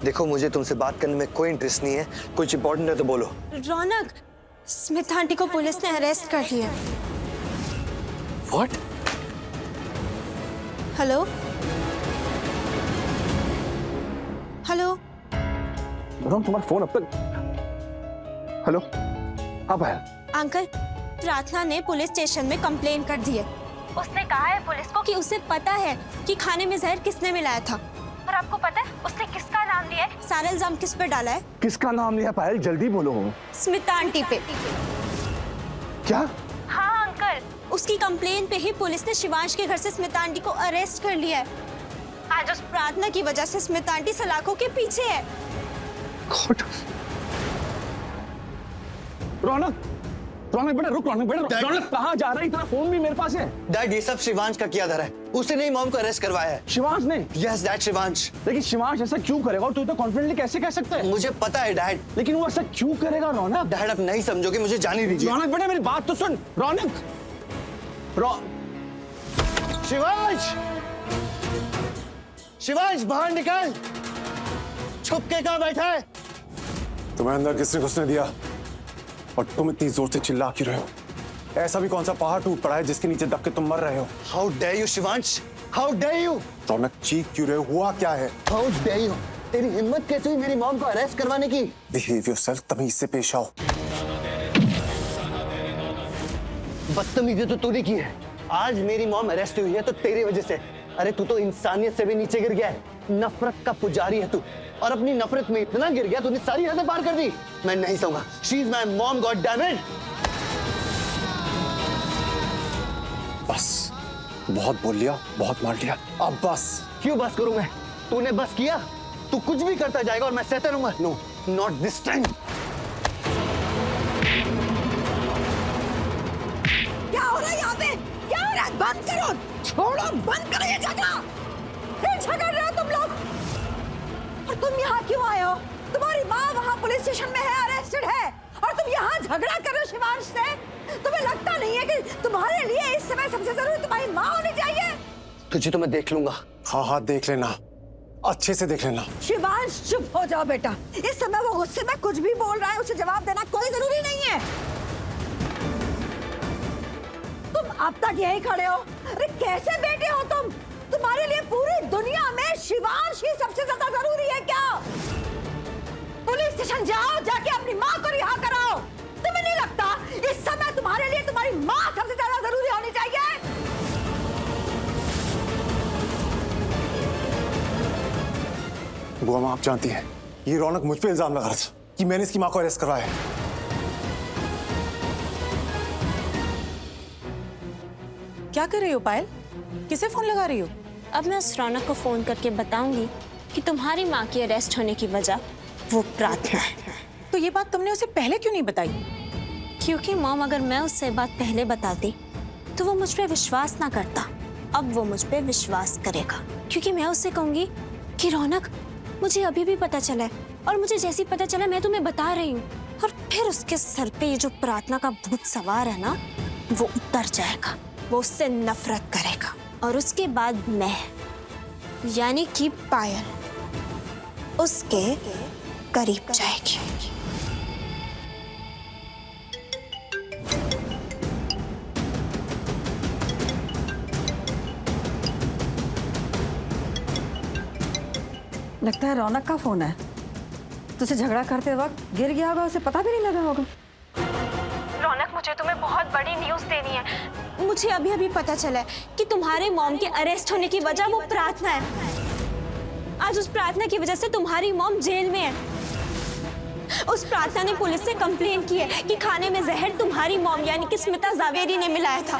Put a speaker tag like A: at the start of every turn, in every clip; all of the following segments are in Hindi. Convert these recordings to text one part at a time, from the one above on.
A: देखो, मुझे तुमसे बात करने में कोई इंटरेस्ट नहीं है। कुछ इंपॉर्टेंट है तो बोलो।
B: रौनक, स्मिता आंटी को पुलिस ने अरेस्ट कर लिया।
A: व्हाट?
B: Hello hello.
C: तुम्हारा फोन अब तक। हेलो, हाँ पायल।
B: अंकल, प्रार्थना ने पुलिस स्टेशन में कंप्लेन कर दी है। उसने कहा है पुलिस को कि उसे पता है कि खाने में जहर किसने मिलाया था। और आपको पता है उसने किसका नाम लिया है? सारा इल्जाम किस पे डाला है?
C: किसका नाम लिया पायल? जल्दी बोलो।
B: स्मिता आंटी पे।
C: क्या?
B: हाँ अंकल, उसकी कंप्लेन पे ही पुलिस ने शिवांश के घर से स्मिता आंटी को अरेस्ट कर लिया है। आज उस प्रार्थना की वजह से स्मिता आंटी सलाखों के पीछे है।
C: रौनक, रौनक बेटा रुक। रौनक बेटा, रौनक कहाँ जा रही? तेरा फोन भी मेरे पास है।
A: डैड, ये सब शिवांश का किया धरा है। उसने ही मॉम को अरेस्ट करवाया है।
C: शिवांश ने?
A: Yes dad, Shivansh.
C: लेकिन शिवांश ऐसा क्यों करेगा? और तू तो कॉन्फिडेंटली कैसे कह सकता है?
A: मुझे पता है डैड।
C: लेकिन वो ऐसा क्यों करेगा रौनक?
A: डैड, आप नहीं समझोगे, मुझे जाने दीजिए।
C: रौनक बेटा मेरी बात तो सुन। रौनक,
A: शिवांश! शिवांश, बाहर निकल। छुप के कहाँ बैठा है?
D: तुम्हें अंदर किसने घुसने दिया? और तुम इतनी जोर से चिल्ला क्यों रहे हो? ऐसा भी कौन सा पहाड़ टूट पड़ा है जिसके नीचे दब के तुम मर रहे हो?
A: How dare you Shivansh, how dare you!
D: Raunak, चीख क्यों रहे हो? हुआ क्या है?
A: How dare you! तेरी हिम्मत कैसे हुई मेरी मॉम को अरेस्ट करवाने की?
D: बिहेव योरसेल्फ, तमीज से पेश आओ।
A: बदतमीजी तो तूने की है। आज मेरी मॉम अरेस्ट हुई है तो तेरी वजह से। अरे तू तो इंसानियत से भी नीचे गिर गया है। नफरत का पुजारी है तू, और अपनी नफरत में इतना गिर गया तूने सारी हदें पार कर दी। मैं नहीं सहूंगा। She is my mom, god damn it.
D: बस, बहुत बोल लिया, बहुत मार लिया, अब बस।
A: क्यों बस करूं मैं? तूने बस किया। तू कुछ भी करता जाएगा और मैं सहता रहूंगा। No, not this time.
E: क्या हो रहा है यहाँ पे? क्या हो रहा है? बंद करो, छोड़ो, बंद करो ये झगड़ा। फिर झगड़ रहे हो तुम लोग। और तुम यहाँ क्यों आए हो? तुम्हारी माँ वहाँ पुलिस स्टेशन में है, अरेस्टेड है, और तुम यहाँ झगड़ा कर रहे हो शिवांश से? तुम्हें लगता नहीं है कि तुम्हारे लिए इस समय सबसे जरूरी तुम्हारी माँ होनी चाहिए?
A: तुझे तो मैं देख लूंगा।
D: हाँ हाँ, देख लेना, अच्छे से देख लेना।
E: शिवांश चुप हो जाओ बेटा। इस समय वो गुस्से में कुछ भी बोल रहा है, उसे जवाब देना कोई जरूरी नहीं है। तुम अब तक यही खड़े हो? अरे कैसे बेटे हो तुम? तुम्हारे लिए पूरी दुनिया में शिवांश ही सबसे ज्यादा जरूरी है क्या? पुलिस स्टेशन जाओ, जाके अपनी माँ को रिहा कराओ। तुम्हें नहीं लगता इस समय तुम्हारे लिए तुम्हारी माँ सबसे ज्यादा जरूरी होनी चाहिए?
D: बुआ माँ, आप जानती हैं ये रौनक मुझ पे इल्जाम लगा रहा था कि मैंने इसकी माँ को अरेस्ट करवाया है।
F: क्या कर रही हो पायल? किसे फोन लगा रही हो?
B: अब मैं उस रौनक को फोन करके बताऊंगी कि तुम्हारी माँ की अरेस्ट होने की वजह वो प्रार्थना है।
F: तो ये बात तुमने उसे पहले क्यों नहीं बताई?
B: क्योंकि मॉम, अगर मैं उससे बात पहले बताती तो वो मुझ पे विश्वास ना करता। अब वो मुझ पे विश्वास करेगा, क्योंकि मैं उससे कहूंगी कि रौनक, मुझे अभी भी पता चला है, और मुझे जैसे ही पता चला मैं तुम्हें बता रही हूँ। और फिर उसके सर पे ये जो प्रार्थना का भूत सवार है ना, वो उतर जाएगा, वो उससे नफरत करेगा, और उसके बाद मैं, यानी कि पायल, उसके करीब जाएगी।
E: लगता है रौनक का फोन है। तुझसे झगड़ा करते वक्त गिर गया होगा, उसे पता भी नहीं लगा होगा।
B: रौनक, मुझे तुम्हें बहुत बड़ी न्यूज़ देनी है। मुझे अभी अभी पता चला है कि तुम्हारे मॉम के अरेस्ट होने की वजह वो प्रार्थना है। आज उस प्रार्थना की वजह से तुम्हारी मॉम जेल में है। उस प्रार्थना ने पुलिस से कंप्लेन की है कि खाने में जहर तुम्हारी मॉम यानी कि स्मिता जावेरी ने मिलाया था।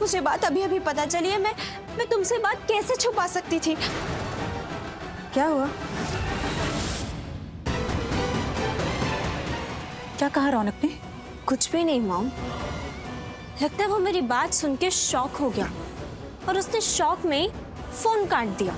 B: मुझे बात अभी अभी पता चली है। मैं तुमसे बात कैसे छुपा सकती थी?
E: क्या हुआ?
F: क्या कहा रौनक ने?
B: कुछ भी नहीं मॉम। लगता है वो मेरी बात सुन के शॉक हो गया और उसने शॉक में ही फोन काट दिया।